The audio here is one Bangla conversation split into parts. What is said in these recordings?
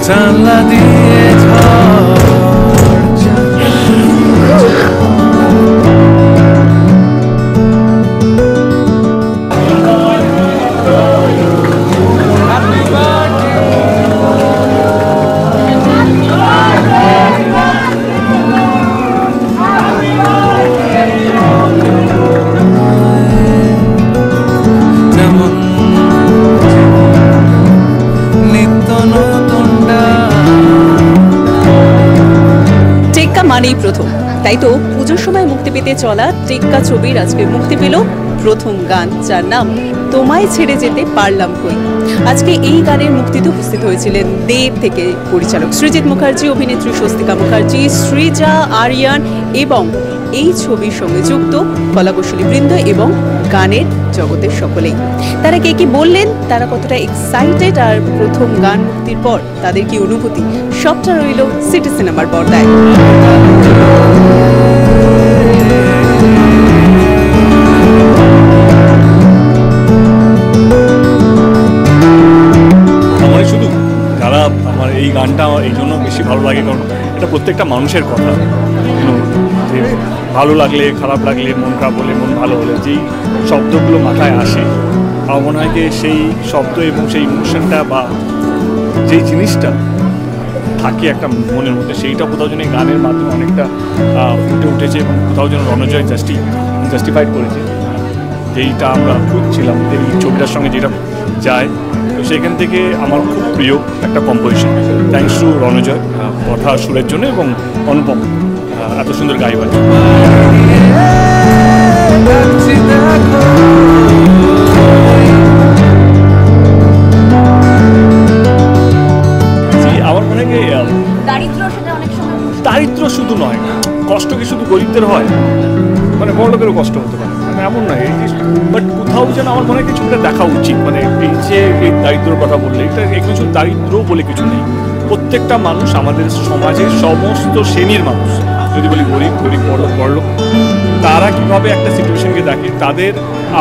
জানলা দিয়ে ঝড় যায়। যেমন নিত্য নতুন টেক্কা মানেই প্রথম, তাই তো পুজোর সময় মুক্তি পেতে চলা টেক্কা ছবির আজকে মুক্তি পেল প্রথম গান, যার নাম তোমায় ছেড়ে যেতে পারলাম কই। আজকে এই গানের মুক্তিতে উপস্থিত হয়েছিলেন দেব থেকে পরিচালক সৃজিত মুখার্জি, অভিনেত্রী স্বস্তিকা মুখার্জি, সৃজা, আরিয়ান এবং এই ছবির সঙ্গে যুক্ত কলাকুশলী বৃন্দ এবং গানের জগতের সকলেই। তারা কে কি বললেন, তারা কতটা এক্সাইটেড, আর প্রথম গান মুক্তির পর তাদের কি অনুভূতি, সবটা রইল সিটি সিনেমার পর্দায়। শুধু যারা আমার এই গানটা এই জন্য বেশি ভালো লাগে, কারণ এটা প্রত্যেকটা মানুষের কথা। যে ভালো লাগলে, খারাপ লাগলে, মন খারাপ হলে, মন ভালো হলে যেই শব্দগুলো মাথায় আসে, আমার মনে হয় যে সেই শব্দ এবং সেই ইমোশনটা বা যেই জিনিসটা থাকে একটা মনের মধ্যে, সেইটা কোথাও যেন এই গানের মাধ্যমে অনেকটা ফুটে উঠেছে এবং কোথাও যেন রণজয় জাস্টিফাইড করেছে যেইটা আমরা খুঁজছিলাম, এই ছবিটার সঙ্গে যেটা যায়। তো সেখান থেকে আমার খুব প্রিয় একটা কম্পোজিশন, থ্যাঙ্কস টু রণজয় কথা সুরের জন্য এবং অনুপম এত সুন্দর গাইবার। আমার মনে হয় দারিদ্র শুধু নয়, কষ্ট কি শুধু গরিবদের হয়, মানে বড়লোকেরও কষ্ট হতে পারে, মানে এমন নয়। বাট কোথাও যেন আমার মনে হয় কিছুটা দেখা উচিত, মানে এই যে এই দারিদ্রর কথা বললে, এটা কিছু দারিদ্র বলে কিছু নেই। প্রত্যেকটা মানুষ, আমাদের সমাজের সমস্ত শ্রেণীর মানুষ, যদি বলি গরিব বড়লোক, তারা কিভাবে একটা সিচুয়েশনকে দেখে, তাদের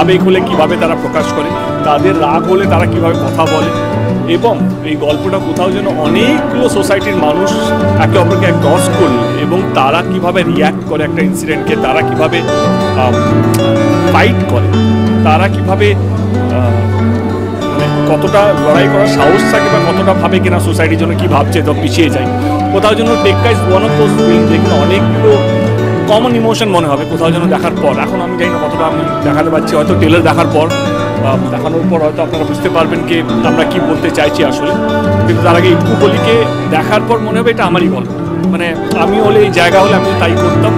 আবেগ হলে কিভাবে তারা প্রকাশ করে, তাদের রাগ হলে তারা কিভাবে কথা বলে, এবং এই গল্পটা কোথাও যেন অনেকগুলো সোসাইটির মানুষ একে অপরকে ক্রস করলে এবং তারা কিভাবে রিয়্যাক্ট করে একটা ইনসিডেন্টকে, তারা কিভাবে ফাইট করে, তারা কিভাবে মানে কতটা লড়াই করার সাহস থাকে বা কতটা ভাবে কিনা সোসাইটির জন্য কী ভাবছে, তো পিছিয়ে যায়। কোথাও যেন টেক্কা is one of those film যেখানে অনেকগুলো কমন ইমোশন মনে হবে কোথাও যেন দেখার পর। এখন আমি জানি না কতটা আমি দেখাতে পারছি, হয়তো ট্রেলার দেখার পর, দেখানোর পর হয়তো আপনারা বুঝতে পারবেন কি আমরা কি বলতে চাইছি আসলে। কিন্তু তার আগে একটু বলিকে দেখার পর মনে হবে এটা আমারই গল্প, মানে আমি হলে এই জায়গা হলে আমিও তাই করতাম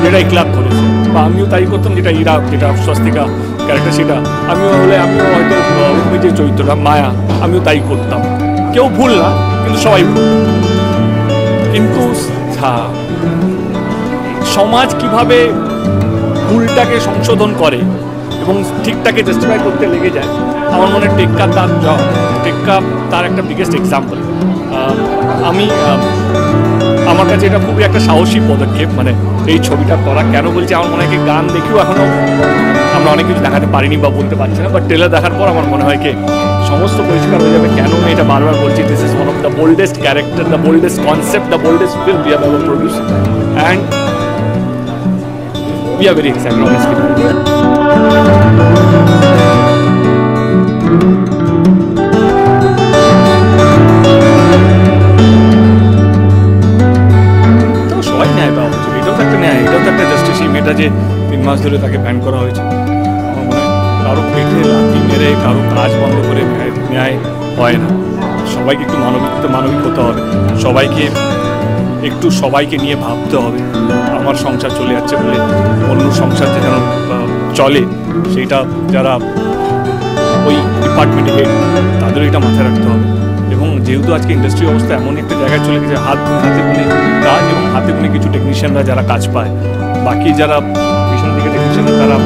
যেটা এই ক্লাব করেছে, বা আমিও তাই করতাম যেটা ইরা, যেটা স্বস্তিকা ক্যারেক্টার, সেটা আমিও হলে আমিও হয়তো ওই যে চরিত্রটা মায়া, আমিও তাই করতাম। কেউ ভুল না, কিন্তু সবাই ভুল। কিন্তু সমাজ কিভাবে ভুলটাকে সংশোধন করে এবং ঠিকটাকে জাস্টিফাই করতে লেগে যায়, আমার মনে হয় টেক্কা তার একটা বিগেস্ট এক্সাম্পল। আমি আমার কাছে এটা খুবই একটা সাহসী পদক্ষেপ, মানে এই ছবিটা করা। কেন বলছি, আমার মনে হয় কি গান দেখেও এখনও আমরা অনেক কিছু দেখাতে পারিনি বা বলতে পারছি না, বাট ট্রেলার দেখার পর আমার মনে হয় কি সমস্ত পরিষ্কার হয়ে যাবে কেন আমি এটা বারবার বলছি। This is one of the বোল্ডেস্ট character, the বোল্ডেস্ট concept, the বোল্ডেস্ট film we have ever produced, and we are very excited, honestly. তো সবাই ন্যায় পাওয়া উচিত, এটাও তো একটা ন্যায়, এটাও তো একটা জাস্টিস। এই মেয়েটা যে 3 মাস ধরে তাকে ব্যান করা হয়েছে, আমার মনে হয় কারো পেটে লাথি মেরে কারো কাজ বন্ধ করে ন্যায় হয় না। সবাইকে একটু মানবিক হতে হবে, সবাইকে নিয়ে ভাবতে হবে। আমার সংসার চলে যাচ্ছে বলে অন্য সংসার যেন চলে, সেইটা যারা ওই ডিপার্টমেন্টে হেড, তাদেরও এটা মাথায় রাখতে হবে। এবং যেহেতু আজকে ইন্ডাস্ট্রি অবস্থা এমন একটা জায়গায় চলে গেছে, হাতে গুনে কাজ এবং হাতে গুনে কিছু টেকনিশিয়ানরা যারা কাজ পায়, বাকি যারা পিছন দিকে টেকনিশিয়ানরা তারা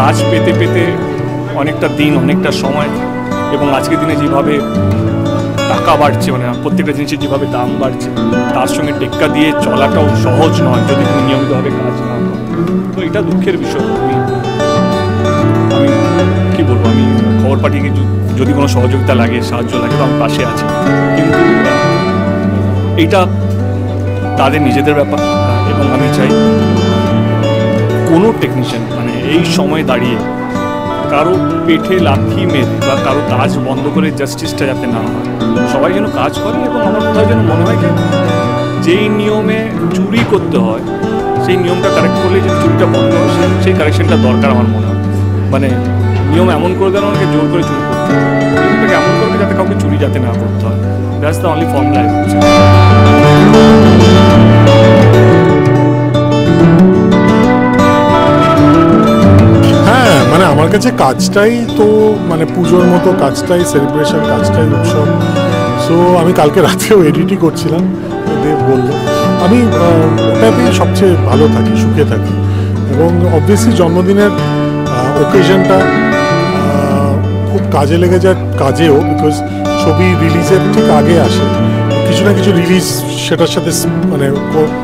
কাজ পেতে পেতে অনেকটা দিন, অনেকটা সময়, এবং আজকের দিনে যেভাবে টাকা বাড়ছে, মানে প্রত্যেকটা জিনিসের যেভাবে দাম বাড়ছে, তার সঙ্গে টেক্কা দিয়ে চলাটাও সহজ নয় যদি তুমি নিয়মিতভাবে কাজ না করো। তো এটা দুঃখের বিষয়। আমি কী বলবো, আমি খবর পাঠিয়ে যদি কোনো সহযোগিতা লাগে, সাহায্য লাগে, তো আমি পাশে আছি। কিন্তু এইটা তাদের নিজেদের ব্যাপার, এবং আমি চাই কোনো টেকনিশিয়ান মানে এই সময় দাঁড়িয়ে কারো পেটে লাথি মেরে বা কারো কাজ বন্ধ করে জাস্টিসটা যাতে না হয়, সবাই যেন কাজ করে। এবং আমার কোথাও যেন মনে হয় যে যেই নিয়মে চুরি করতে হয় সেই নিয়মটা কারেক্ট করলে যে চুরিটা বন্ধ হয়, সেই কারেকশনটা দরকার আমার মনে হয়। মানে নিয়ম এমন করে দেন আমাকে জোর করে চুরি করতে হয়, নিয়মটাকে এমন করবে যাতে কাউকে চুরি যাতে না করতে হয়। That's the only formula. হ্যাঁ, মানে আমার কাছে কাজটাই তো মানে পুজোর মতো, কাজটাই সেলিব্রেশন, কাজটাই উৎসব। সো আমি কালকে রাতেও এডিটই করছিলাম, দেব বললো আমি ওটাতেই সবচেয়ে ভালো থাকি, সুখে থাকি। এবং অবভিয়াসলি জন্মদিনের ওকেশনটা খুব কাজে লেগে যায়, কাজেও, বিকজ ছবি রিলিজের ঠিক আগে আসে, কিছু না কিছু রিলিজ সেটার সাথে মানে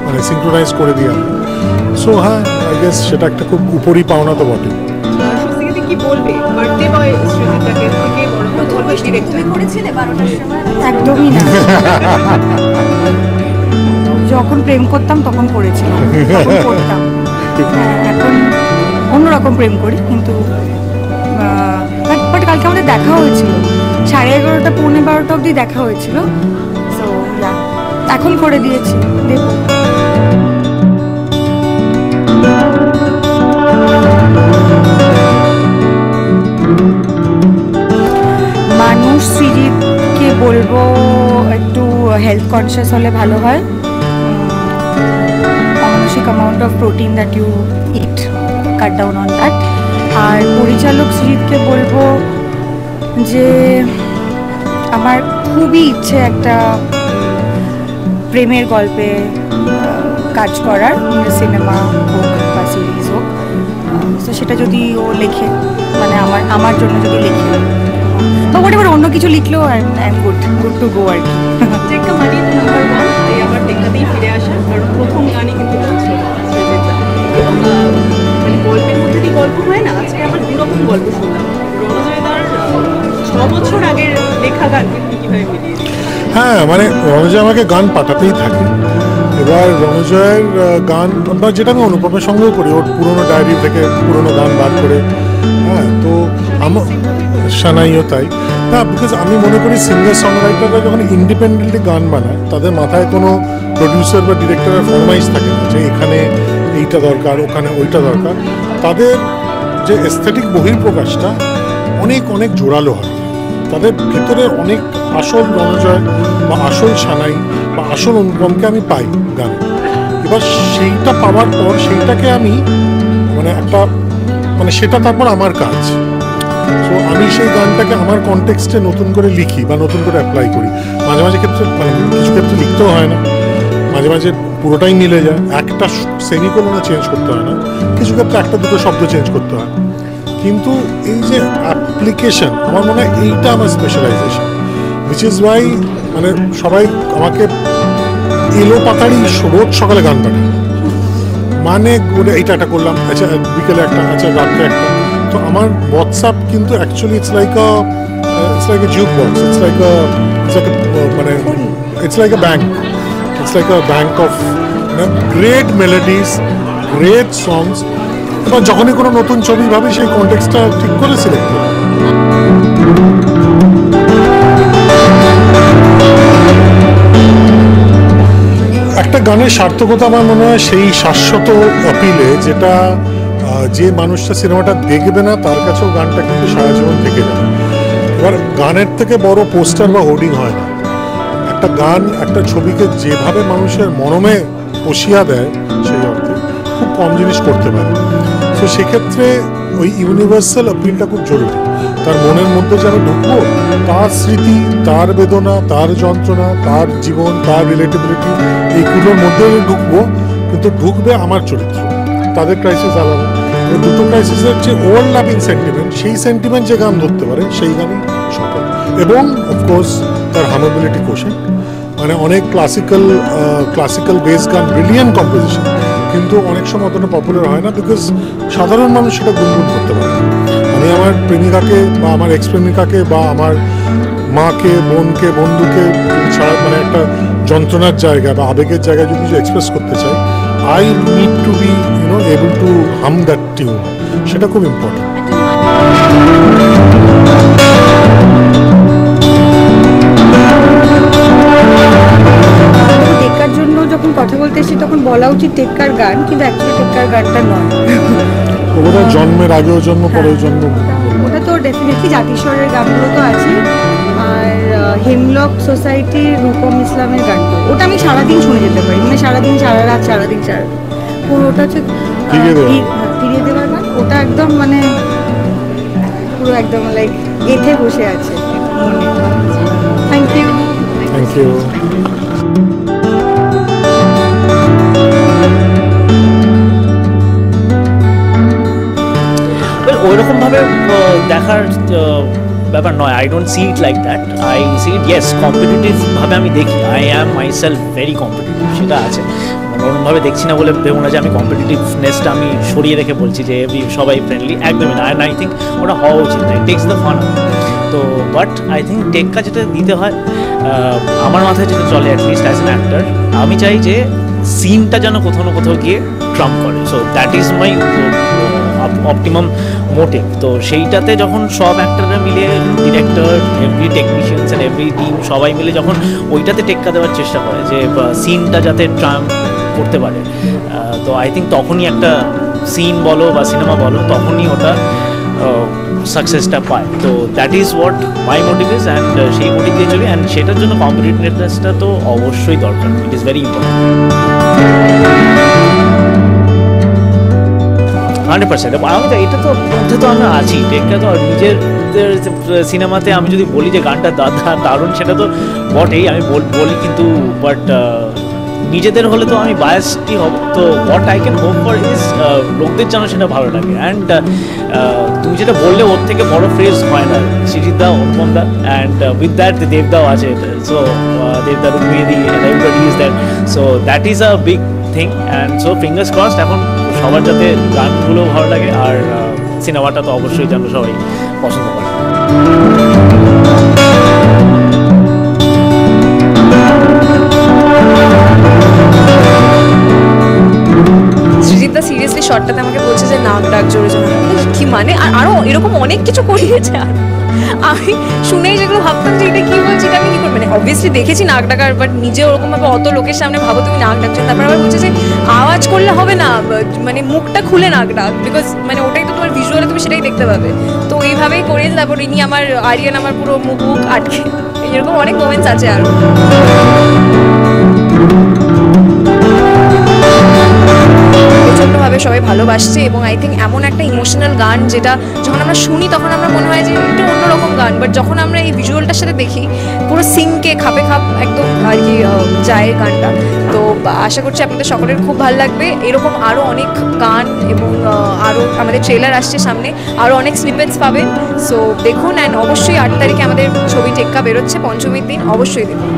মানে সিঙ্ক্রোনাইজ করে দিই আমি। সো হ্যাঁ, আই গেস সেটা একটা খুব উপরই পাওনা তো বটে। স্বস্তিকাদি কি বলবে বার্থডে বয় সৃজিতাকে থেকে বড় প্রথম ডিরেক্টর করেছিলে 12টার সময়? একদমই না। যখন প্রেম করতাম তখন করেছিলাম, তখন করতাম। এখন অন্যরকম প্রেম করি, কিন্তু বাট কালকে আমাদের দেখা হয়েছিল 11:30 পৌনে 12টা অবধি দেখা হয়েছিল। সো এখন করে দিয়েছি, দেখো। মানুষ সৃজিতকে বলবো একটু হেলথ কনসিয়াস হলে ভালো হয়। অমানসিক amount of protein that you eat, cut down on that. আর পরিচালক সৃজিতকে বলবো যে আমার খুবই ইচ্ছে একটা প্রেমের গল্পে কাজ করার, সিনেমা হোক বা সিরিজ হোক। তো সেটা যদি ও লেখে, মানে আমার জন্য যদি লেখে বা এবার অন্য কিছু লিখলেও I am good to go আর কি। টেক্কা মানি নাম্বার 1, তাই আবার টেক্কাতেই ফিরে আসা, কারণ প্রথম গানই কিন্তু বলছিল সৃজিতা। এবং মানে গল্পের মধ্যে দিয়ে গল্প হয় না, আজকে আবার দুরকম গল্প শুনলাম। রণজয়দার 6 বছর আগের লেখা গান কিন্তু কীভাবে মিলিয়ে? হ্যাঁ, মানে রণজয় আমাকে গান পাঠাতেই থাকে। এবার রণজয়ের গান বা যেটা আমি অনুপমের সঙ্গেও করি, ওর পুরোনো ডায়েরি থেকে পুরোনো গান বার করে। হ্যাঁ, তো আমার সানাইও তাই না, বিকজ আমি মনে করি সিঙ্গার সং রাইটাররা যখন ইন্ডিপেন্ডেন্টলি গান বানায়, তাদের মাথায় কোনো প্রডিউসার বা ডিরেক্টরের ফরমাইশ থাকে না যে এখানে এইটা দরকার, ওখানে ওইটা দরকার। তাদের যে এস্থেটিক বহিঃপ্রকাশটা অনেক অনেক জোরালো হয়, তাদের ভেতরে অনেক আসল রণজয় বা আসল সানাই বা আসল অনুপমকে আমি পাই গানে। এবার সেইটা পাওয়ার পর সেইটাকে আমি মানে একটা মানে সেটা তারপর আমার কাজ। সো আমি সেই গানটাকে আমার কনটেক্সটে নতুন করে লিখি বা নতুন করে অ্যাপ্লাই করি। মাঝে মাঝে ক্ষেত্রে মানে কিছু ক্ষেত্রে লিখতেও হয় না, মাঝে মাঝে পুরোটাই মিলে যায়, একটা সেমিকোলনও চেঞ্জ করতে হয় না, কিছু ক্ষেত্রে একটা দুটো শব্দ চেঞ্জ করতে হয়। কিন্তু এই যে অ্যাপ্লিকেশন, আমার মনে হয় এইটা আমার স্পেশালাইজেশন, উইচ ইজ ওয়াই মানে সবাই আমাকে এলো পাতাড়ি রোজ সকালে গান পাঠায়, মানে এইটা একটা করলাম, আচ্ছা বিকেলে একটা, আচ্ছা রাত্রে একটা। তো আমার হোয়াটসঅ্যাপ কিন্তু actually it's like a jukebox, it's like মানে it's like a bank, it's like a bank of great melodies, great songs. এবার যখনই কোনো নতুন ছবি ভাবি, সেই কনটেক্সটটা ঠিক করে সিলেক্ট করি। একটা গানের সার্থকতা আমার মনে হয় সেই শাশ্বত অপিলে, যেটা যে মানুষটা সিনেমাটা দেখবে না তার কাছেও গানটা কিন্তু সারা জীবন থেকে যাবে। এবার গানের থেকে বড় পোস্টার বা হোর্ডিং হয় না। একটা গান একটা ছবিকে যেভাবে মানুষের মনমে পশিয়া দেয়, সেই অর্থে খুব কম জিনিস করতে পারে। তো সেক্ষেত্রে ওই ইউনিভার্সাল অপিলটা খুব জরুরি। তার মনের মধ্যে যারা ঢুকবো, তার স্মৃতি, তার বেদনা, তার যন্ত্রণা, তার জীবন, তার রিলেটেবিলিটি, এইগুলোর মধ্যে ঢুকবো, কিন্তু ঢুকবে আমার চরিত্র, তাদের ক্রাইসিস আলাদা। দুটো ক্রাইসিসের যে ওভারল্যাপিং সেন্টিমেন্ট, সেই সেন্টিমেন্ট যে গান ধরতে পারে, সেই গানই সফল। এবং অফকোর্স তার হামেবিলিটি কোশেন্ট, মানে অনেক ক্লাসিক্যাল বেস গান, ব্রিলিয়ান্ট কম্পোজিশন, কিন্তু অনেক সময় অতটা পপুলার হয় না, বিকজ সাধারণ মানুষ সেটা গুনগুন করতে পারে না। আমি আমার প্রেমিকাকে বা আমার এক্স প্রেমিকাকে বা আমার মাকে, বোনকে, বন্ধুকে ছাড়া, মানে একটা যন্ত্রণার জায়গা বা আবেগের জায়গায় যদি কিছু এক্সপ্রেস করতে চাই, I need to be able to হাম দ্যাট টিউন, সেটা খুব ইম্পর্টেন্ট। টেক্কার জন্য যখন কথা বলতে এসেছি তখন বলা উচিত টেক্কার গান, কিন্তু অ্যাকচুয়ালি টেক্কার গানটা নয়। ওটা জন্মের আগেও জন্ম, পরেও জন্ম। ওটা তো ডেফিনেটলি জাতিস্বরের গানগুলো তো আছে, আর হেমলক সোসাইটির রূপম ইসলামের গান, ওটা আমি সারাদিন শুনে যেতে পারি, মানে সারাদিন সারা রাত সারাদিন পুরোটা হচ্ছে ফিরিয়ে দেওয়ার গান। ওটা একদম মানে পুরো একদম লাইক গেঁথে বসে আছে মনে। Thank you. Thank you. ওইরকমভাবে দেখার ব্যাপার নয়, I don't see it like that. I see it, yes, কম্পিটিটিভভাবে আমি দেখি, I am myself very competitive, সেটা আছে। ওরকমভাবে দেখছি না বলে ভেবো না যে আমি কম্পিটিটিভনেসটা আমি সরিয়ে রেখে বলছি যে সবাই ফ্রেন্ডলি, একদমই না। অ্যান্ড আই থিঙ্ক ওটা হওয়া উচিত, ইট টেক্স দ্য ফান। তো বাট আই থিঙ্ক টেক্কা যেটা দিতে হয়, আমার মাথায় যেটা চলে অ্যাটলিস্ট অ্যাজ অ্যান অ্যাক্টার, আমি চাই যে সিনটা যেন কোথাও না কোথাও গিয়ে ট্রাম্প করে। So that is my optimum motive. তো সেইটাতে যখন সব অ্যাক্টাররা মিলে, director, every technicians and every team সবাই মিলে যখন ওইটাতে টেক্কা দেওয়ার চেষ্টা করে যে সিনটা যাতে ট্রাম্প করতে পারে, তো আই থিঙ্ক তখনই একটা সিন বলো বা সিনেমা বলো, তখনই ওটা সাকসেসটা পায়। তো that is what my motive is, and সেই মোটিভ দিয়ে চলি। অ্যান্ড সেটার জন্য কম্পিটিটিভনেসটা তো অবশ্যই দরকার, ইট ইজ ভেরি ইম্পর্টেন্ট। 100%। আমি তো এটা তো মধ্যে তো আমরা আছি, টেক্কা তো নিজের সিনেমাতে আমি যদি বলি যে গানটা দারুণ, সেটা তো বটেই, আমি বলি, কিন্তু বাট নিজেদের হলে তো আমি বায়াসটি হব। তো what I can hope for is লোকদের যেন সেটা ভালো লাগে। অ্যান্ড তুমি যেটা বললে ওর থেকে বড় ফ্রেজ হয় না, সৃজিতদা, অনুপমদা, অ্যান্ড উইথ দ্যাট দেবদাও আছে। সো দেবদা, Rukmini, everybody is that. So that is a big thing, and so fingers crossed এখন সবার যাতে গানগুলো ভালো লাগে, আর সিনেমাটা তো অবশ্যই যেন সবাই পছন্দ করে। সৃজিতদা সিরিয়াসলি শর্টটাতে আমাকে বলছে যে নাক ডাক জোরে জোরে, কি মানে? আর আরও এরকম অনেক কিছু করিয়েছে। আর আমি শুনেই যেগুলো ভাবতাম যে এটা কী বলছি, এটা আমি কী করবো, মানে অবভিয়াসলি দেখেছি নাক ডাকার, বাট নিজে ওরকমভাবে অত লোকের সামনে ভাবো তুমি নাক ডাকছো, তারপর আবার বলছে যে আওয়াজ করলে হবে না, মানে মুখটা খুলে নাক ডাক, বিকজ মানে ওটাই তো তোমার ভিজুয়ালে তুমি সেটাই দেখতে পাবে। তো এইভাবেই করে, তারপর ইনি আমার আরিয়ান আমার পুরো মুখ আটকে, এরকম অনেক মোমেন্টস আছে আরও। প্রচণ্ডভাবে সবাই ভালোবাসছে, এবং আই থিঙ্ক এমন একটা ইমোশনাল গান যেটা যখন আমরা শুনি তখন আমরা মনে হয় যে এটা অন্যরকম গান, বাট যখন আমরা এই ভিজুয়ালটার সাথে দেখি পুরো সিনকে খাপে খাপ একদম আর কি যায় গানটা। তো আশা করছি আপনাদের সকলের খুব ভালো লাগবে। এরকম আরও অনেক গান এবং আরও আমাদের ট্রেলার আসছে সামনে, আরও অনেক স্নিপেটস পাবেন। সো দেখুন, অ্যান্ড অবশ্যই 8 তারিখে আমাদের ছবি টেক্কা বেরোচ্ছে, পঞ্চমীর দিন, অবশ্যই দেখুন।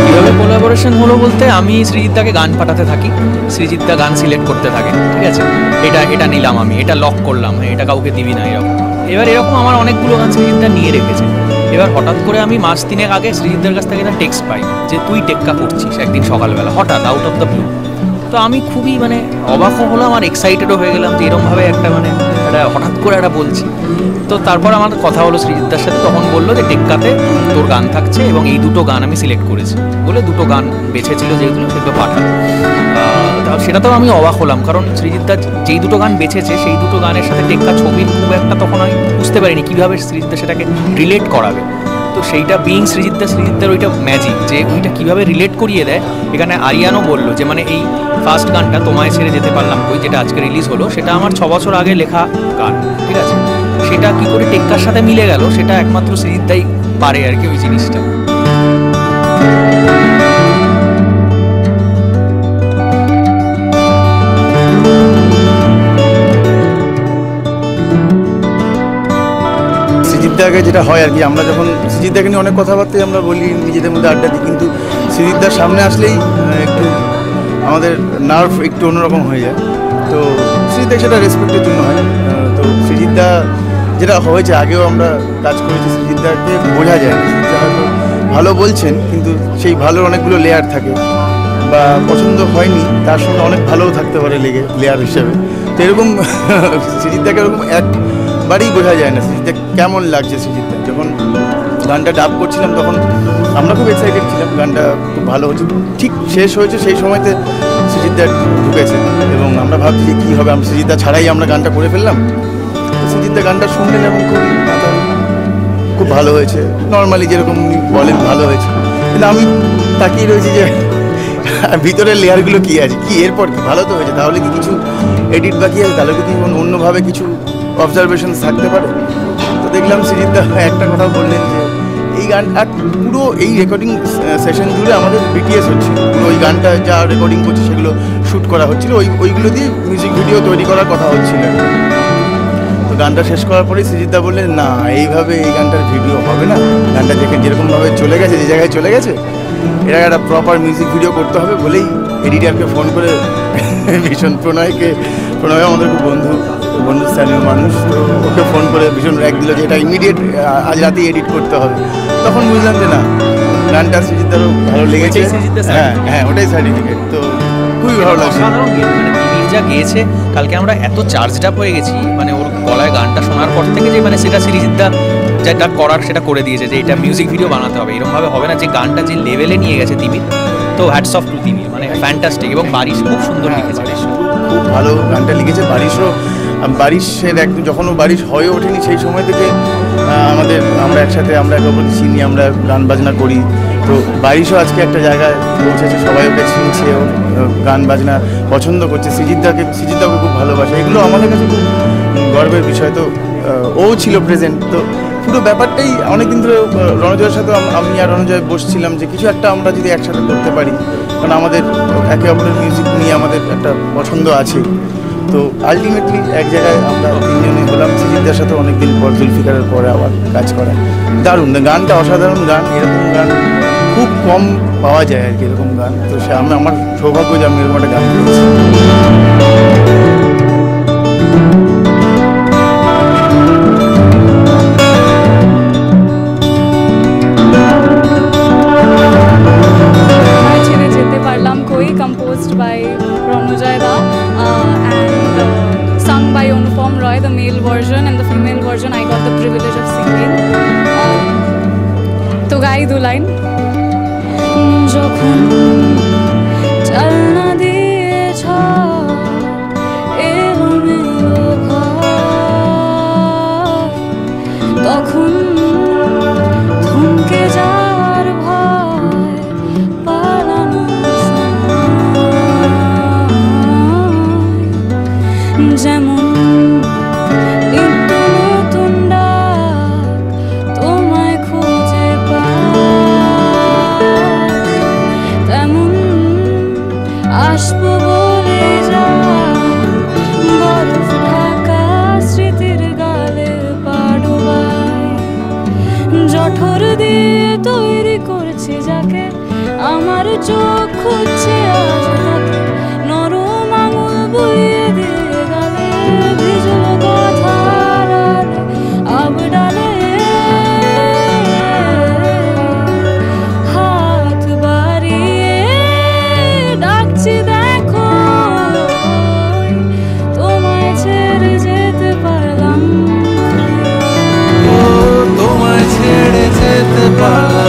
কীভাবে কোলাবোরেশন হলো বলতে, আমি সৃজিতদাকে গান পাঠাতে থাকি, সৃজিতদা গান সিলেক্ট করতে থাকে, ঠিক আছে, এটা নিলাম, আমি এটা লক করলাম, এটা কাউকে দিবি না, এরকম। এবার এরকম আমার অনেকগুলো গান সৃজিতদা নিয়ে রেখেছে। এবার হঠাৎ করে আমি মাস 3 আগে সৃজিতদার কাছ থেকে একটা টেক্সট পাই যে তুই টেক্কা করছিস একদিন সকালবেলা, হঠাৎ আউট অফ দ্য ব্লু। তো আমি খুবই মানে অবাকও হলাম আর এক্সাইটেডও হয়ে গেলাম যে এরকমভাবে একটা মানে একটা হঠাৎ করে একটা বলছি। তো তারপর আমার কথা হলো সৃজিতদার সাথে, তখন বললো যে টেক্কাতে তোর গান থাকছে এবং এই দুটো গান আমি সিলেক্ট করেছি বলে দুটো গান বেছেছিল, যেগুলো সেগুলো পাঠালো। সেটাতেও আমি অবাক হলাম, কারণ সৃজিতদা যেই দুটো গান বেছেছে সেই দুটো গানের সাথে টেক্কা ছবির খুব একটা তখন আমি বুঝতে পারিনি কীভাবে সৃজিতদা সেটাকে রিলেট করাবে। তো সেইটা বিইং সৃজিতদার ওইটা ম্যাজিক, যে ওইটা কীভাবে রিলেট করিয়ে দেয়। এখানে আরিয়ানও বললো যে মানে এই ফার্স্ট গানটা তোমায় ছেড়ে যেতে পারলাম কই, যেটা আজকে রিলিজ হলো, সেটা আমার 6 বছর আগে লেখা গান, ঠিক আছে, সেটা কী করে টেক্কার সাথে মিলে গেল সেটা একমাত্র সৃজিতদাই পারে আর কি ওই জিনিসটা। সৃজিতদাকে যেটা হয় আর কি, আমরা যখন সৃজিতদাকে নিয়ে অনেক কথাবার্তাই আমরা বলি, নিজেদের মধ্যে আড্ডা দিই, কিন্তু সৃজিতদার সামনে আসলেই একটু আমাদের নার্ভ একটু অন্যরকম হয়ে যায়। তো সৃজিতদা সেটা রেসপেক্টের জন্য হয়। তো সৃজিতদা যেটা হয়েছে, আগেও আমরা কাজ করেছি, সৃজিতদাকে বোঝা যায় না, সৃজিতদা হয়তো ভালো বলছেন, কিন্তু সেই ভালোর অনেকগুলো লেয়ার থাকে, বা পছন্দ হয়নি তার সঙ্গে অনেক ভালোও থাকতে পারে লেয়ার হিসেবে। তো এরকম সৃজিতদাকে এরকম একবারই বোঝা যায় না সৃজিতদা কেমন লাগছে। সৃজিতদা যখন গানটা ডাব করছিলাম তখন আমরা খুব এক্সাইটেড ছিলাম, গানটা খুব ভালো হচ্ছে। ঠিক শেষ হয়েছে সেই সময়তে সৃজিতদা ঢুকেছে এবং আমরা ভাবছি যে কী হবে, সৃজিতদা ছাড়াই আমরা গানটা করে ফেললাম। সৃজিতদা গানটা শুনলেন এবং খুব ভালো হয়েছে, নর্মালি যেরকম বলেন ভালো হয়েছে, কিন্তু আমি তাকিয়ে রয়েছি যে ভিতরের লেয়ারগুলো কী আছে, কি এরপর কি ভালো তো হয়েছে, তাহলে কি কিছু এডিট বাকি আছে, তাহলে কি অন্যভাবে কিছু অবজারভেশন থাকতে পারে। তো দেখলাম সৃজিতদা একটা কথা বললেন যে এই গান আর পুরো এই রেকর্ডিং সেশন জুড়ে আমাদের বিটিএস হচ্ছে, পুরো ওই গানটা যা রেকর্ডিং করছে সেগুলো শ্যুট করা হচ্ছিলো, ওইগুলো দিয়ে মিউজিক ভিডিও তৈরি করার কথা হচ্ছিল। তো গানটা শেষ করার পরেই সৃজিতদা বললেন না এইভাবে এই গানটার ভিডিও হবে না, গানটা যেরকমভাবে চলে গেছে, যে জায়গায় চলে গেছে এটা একটা প্রপার মিউজিক ভিডিও করতে হবে বলেই এডিটারকে ফোন করে ভীষণ প্রণয় আমাদের খুব বন্ধুস্থানীয় মানুষ, তো ওকে ফোন করে ভীষণ র্যাক দিল যে এটা ইমিডিয়েট আজ রাতেই এডিট করতে হবে। তখন বুঝলাম যে না, গানটা সৃজিতদারও ভালো লেগেছে। হ্যাঁ ওটাই সার্টিফিকেট, তো খুবই ভালো লাগছে। সাধারণ যা গিয়েছে কালকে আমরা এত চার্জড আপ হয়ে গেছি, মানে ওর গলায় গানটা শোনার পর থেকে যে মানে সেটা সৃজিতদা যেটা করার সেটা করে দিয়েছে, যে এটা মিউজিক ভিডিও বানাতে হবে, এরকমভাবে হবে না, যে গানটা যে লেভেলে নিয়ে গেছে তিমির, তো হ্যাটস অফ টু তিমির, মানে ফ্যান্টাস্টিক। এবং বারিশ খুব সুন্দর লিখেছে, খুব ভালো গানটা লিখেছে। বারিশের একদম যখন ও বারিশ হয়ে ওঠেনি সেই সময় থেকে আমরা একসাথে আমরা একে অপরকে চিনি, আমরা গান বাজনা করি। তো বারিশও আজকে একটা জায়গায় পৌঁছেছে, সবাই ওকে চিনছে, ও গান বাজনা পছন্দ করছে, সৃজিতদাকে খুব ভালোবাসে, এগুলো আমাদের কাছে খুব গর্বের বিষয়। তো ও ছিল প্রেজেন্ট, তো পুরো ব্যাপারটাই অনেকদিন ধরে রণজয়ের সাথে আমি আর রণজয় বসছিলাম যে কিছু একটা আমরা যদি একসাথে করতে পারি, কারণ আমাদের একে অপরের মিউজিক নিয়ে আমাদের একটা পছন্দ আছে। তো আলটিমেটলি এক জায়গায় আমরা তিনজনে হলাম, সৃজিতদার সাথে অনেকদিন পর, জুলফিকারের পরে আবার কাজ করা দারুণ। গানটা অসাধারণ গান, এরকম গান খুব কম পাওয়া যায় আর কি, এরকম গান। তো সে আমার সৌভাগ্য যে আমি এরকম একটা গান করেছি। Composed by Ranojay Da and sung by Anupam Roy, the male version, and the female version I got the privilege of singing. To gai du line. যখন চালনা দিয়েছ এলোমেলো ঘর, তখন থমকে যাওয়ার ভয়, যেমন নিত্য নতুন ডাক তোমায় খুঁজে পাই, তেমন আসবো বলে যা বরফ ঢাকা স্মৃতির গালে পাড়োয়াই, জঠর দিয়ে তৈরি করছে যাকে আমার চোখ খুঁজছে আজ তাকে, নরম আঙুল বইয়ে দিয়ে ভিজল কথার আবডালে, হাত বাড়িয়ে ডাকছি দেখো, তোমায় ছেড়ে যেতে পারলাম, তোমায় ছেড়ে যেতে পারলাম।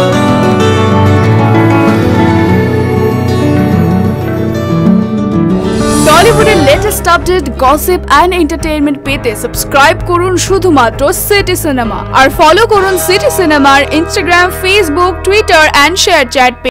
টলিউডের latest update, gossip and entertainment পেতে সাবস্ক্রাইব করুন শুধুমাত্র সিটি সিনেমা, আর ফলো করুন সিটি সিনেমার Instagram, Facebook, Twitter and share chat.